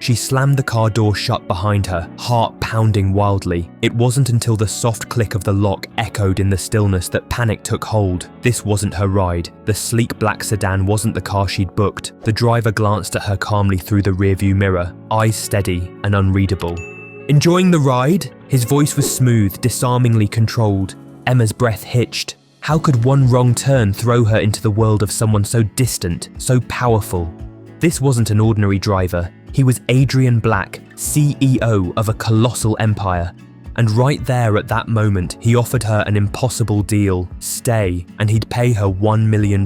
She slammed the car door shut behind her, heart pounding wildly. It wasn't until the soft click of the lock echoed in the stillness that panic took hold. This wasn't her ride. The sleek black sedan wasn't the car she'd booked. The driver glanced at her calmly through the rearview mirror, eyes steady and unreadable. "Enjoying the ride?" His voice was smooth, disarmingly controlled. Emma's breath hitched. How could one wrong turn throw her into the world of someone so distant, so powerful? This wasn't an ordinary driver. He was Adrian Black, CEO of a colossal empire. And right there at that moment, he offered her an impossible deal. Stay, and he'd pay her $1 million.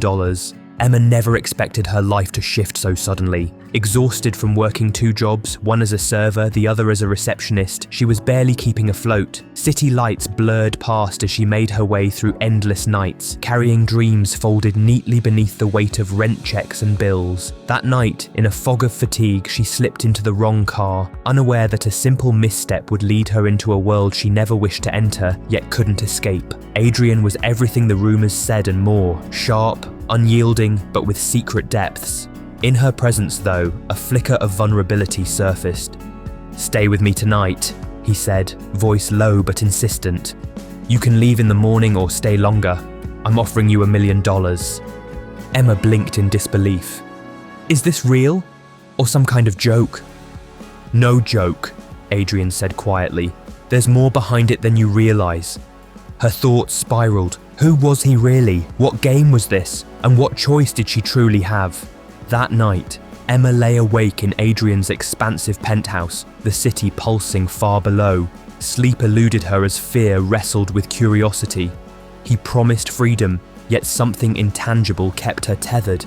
Emma never expected her life to shift so suddenly. Exhausted from working 2 jobs, one as a server, the other as a receptionist, she was barely keeping afloat. City lights blurred past as she made her way through endless nights, carrying dreams folded neatly beneath the weight of rent checks and bills. That night, in a fog of fatigue, she slipped into the wrong car, unaware that a simple misstep would lead her into a world she never wished to enter, yet couldn't escape. Adrian was everything the rumors said and more, sharp, unyielding, but with secret depths. In her presence, though, a flicker of vulnerability surfaced. "Stay with me tonight," he said, voice low but insistent. "You can leave in the morning or stay longer. I'm offering you $1 million. Emma blinked in disbelief. "Is this real? Or some kind of joke?" "No joke," Adrian said quietly. "There's more behind it than you realize." Her thoughts spiraled. Who was he really? What game was this? And what choice did she truly have? That night, Emma lay awake in Adrian's expansive penthouse, the city pulsing far below. Sleep eluded her as fear wrestled with curiosity. He promised freedom, yet something intangible kept her tethered.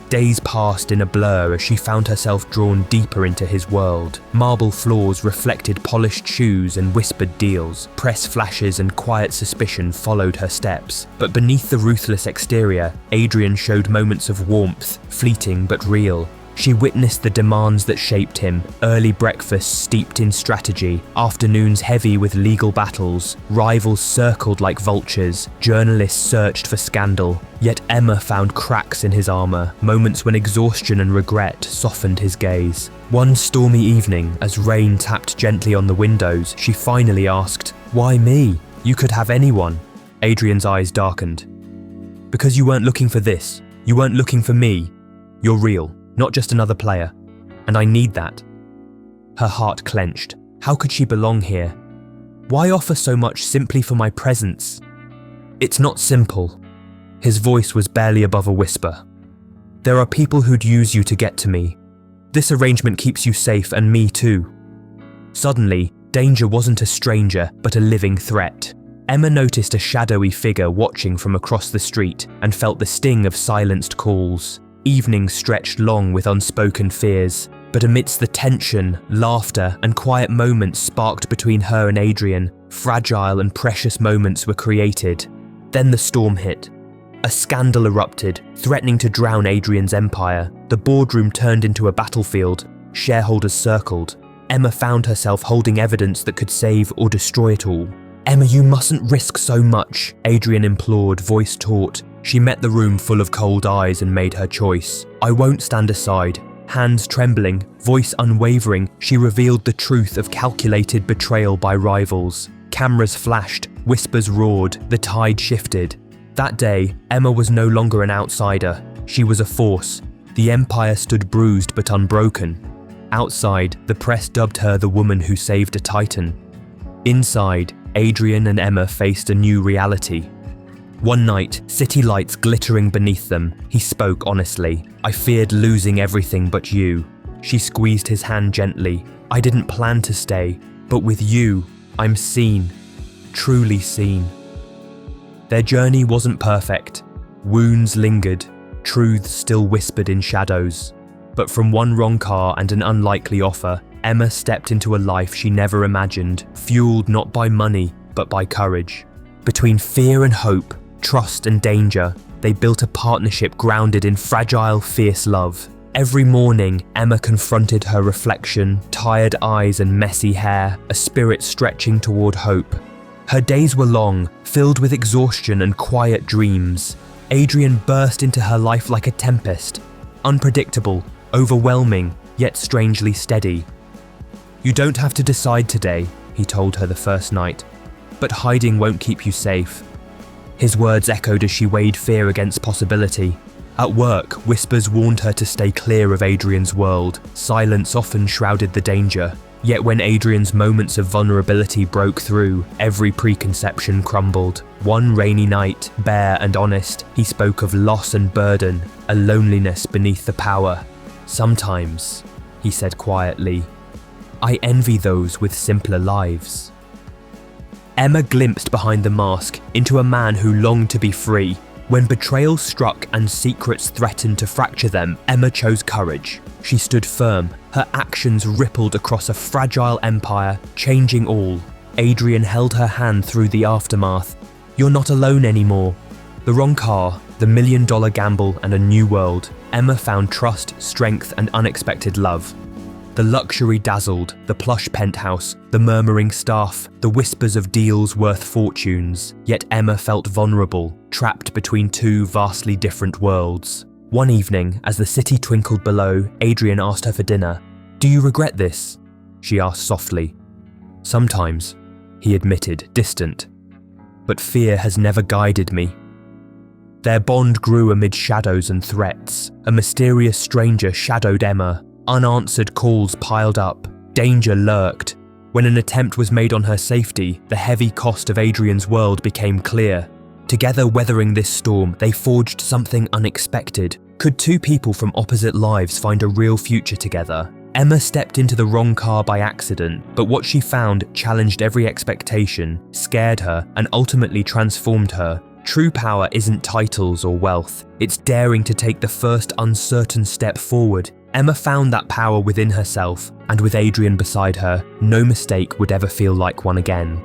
Days passed in a blur as she found herself drawn deeper into his world. Marble floors reflected polished shoes and whispered deals. Press flashes and quiet suspicion followed her steps. But beneath the ruthless exterior, Adrian showed moments of warmth, fleeting but real. She witnessed the demands that shaped him, early breakfasts steeped in strategy, afternoons heavy with legal battles, rivals circled like vultures, journalists searched for scandal. Yet Emma found cracks in his armour, moments when exhaustion and regret softened his gaze. One stormy evening, as rain tapped gently on the windows, she finally asked, "Why me? You could have anyone." Adrian's eyes darkened. "Because you weren't looking for this. You weren't looking for me. You're real. Not just another player. And I need that." Her heart clenched. How could she belong here? Why offer so much simply for my presence? "It's not simple." His voice was barely above a whisper. "There are people who'd use you to get to me. This arrangement keeps you safe and me too." Suddenly, danger wasn't a stranger, but a living threat. Emma noticed a shadowy figure watching from across the street and felt the sting of silenced calls. Evenings stretched long with unspoken fears, but amidst the tension, laughter, and quiet moments sparked between her and Adrian, fragile and precious moments were created. Then the storm hit. A scandal erupted, threatening to drown Adrian's empire. The boardroom turned into a battlefield. Shareholders circled. Emma found herself holding evidence that could save or destroy it all. "Emma, you mustn't risk so much," Adrian implored, voice taut. She met the room full of cold eyes and made her choice. "I won't stand aside." Hands trembling, voice unwavering, she revealed the truth of calculated betrayal by rivals. Cameras flashed, whispers roared, the tide shifted. That day, Emma was no longer an outsider. She was a force. The empire stood bruised but unbroken. Outside, the press dubbed her the woman who saved a titan. Inside, Adrian and Emma faced a new reality. One night, city lights glittering beneath them, he spoke honestly. "I feared losing everything but you." She squeezed his hand gently. "I didn't plan to stay, but with you, I'm seen. Truly seen." Their journey wasn't perfect. Wounds lingered, truths still whispered in shadows. But from one wrong car and an unlikely offer, Emma stepped into a life she never imagined, fueled not by money, but by courage. Between fear and hope, trust and danger, they built a partnership grounded in fragile, fierce love. Every morning, Emma confronted her reflection, tired eyes and messy hair, a spirit stretching toward hope. Her days were long, filled with exhaustion and quiet dreams. Adrian burst into her life like a tempest, unpredictable, overwhelming, yet strangely steady. "You don't have to decide today," he told her the first night, "but hiding won't keep you safe." His words echoed as she weighed fear against possibility. At work, whispers warned her to stay clear of Adrian's world. Silence often shrouded the danger. Yet when Adrian's moments of vulnerability broke through, every preconception crumbled. One rainy night, bare and honest, he spoke of loss and burden, a loneliness beneath the power. "Sometimes," he said quietly, "I envy those with simpler lives." Emma glimpsed behind the mask into a man who longed to be free. When betrayal struck and secrets threatened to fracture them, Emma chose courage. She stood firm. Her actions rippled across a fragile empire, changing all. Adrian held her hand through the aftermath. "You're not alone anymore." The wrong car, the million-dollar gamble, and a new world. Emma found trust, strength, and unexpected love. The luxury dazzled, the plush penthouse, the murmuring staff, the whispers of deals worth fortunes. Yet Emma felt vulnerable, trapped between two vastly different worlds. One evening, as the city twinkled below, Adrian asked her for dinner. "Do you regret this?" she asked softly. "Sometimes," he admitted, distant. "But fear has never guided me." Their bond grew amid shadows and threats. A mysterious stranger shadowed Emma. Unanswered calls piled up. Danger lurked. When an attempt was made on her safety, the heavy cost of Adrian's world became clear. Together weathering this storm, they forged something unexpected. Could two people from opposite lives find a real future together? Emma stepped into the wrong car by accident, but what she found challenged every expectation, scared her, and ultimately transformed her. True power isn't titles or wealth. It's daring to take the first uncertain step forward. Emma found that power within herself, and with Adrian beside her, no mistake would ever feel like one again.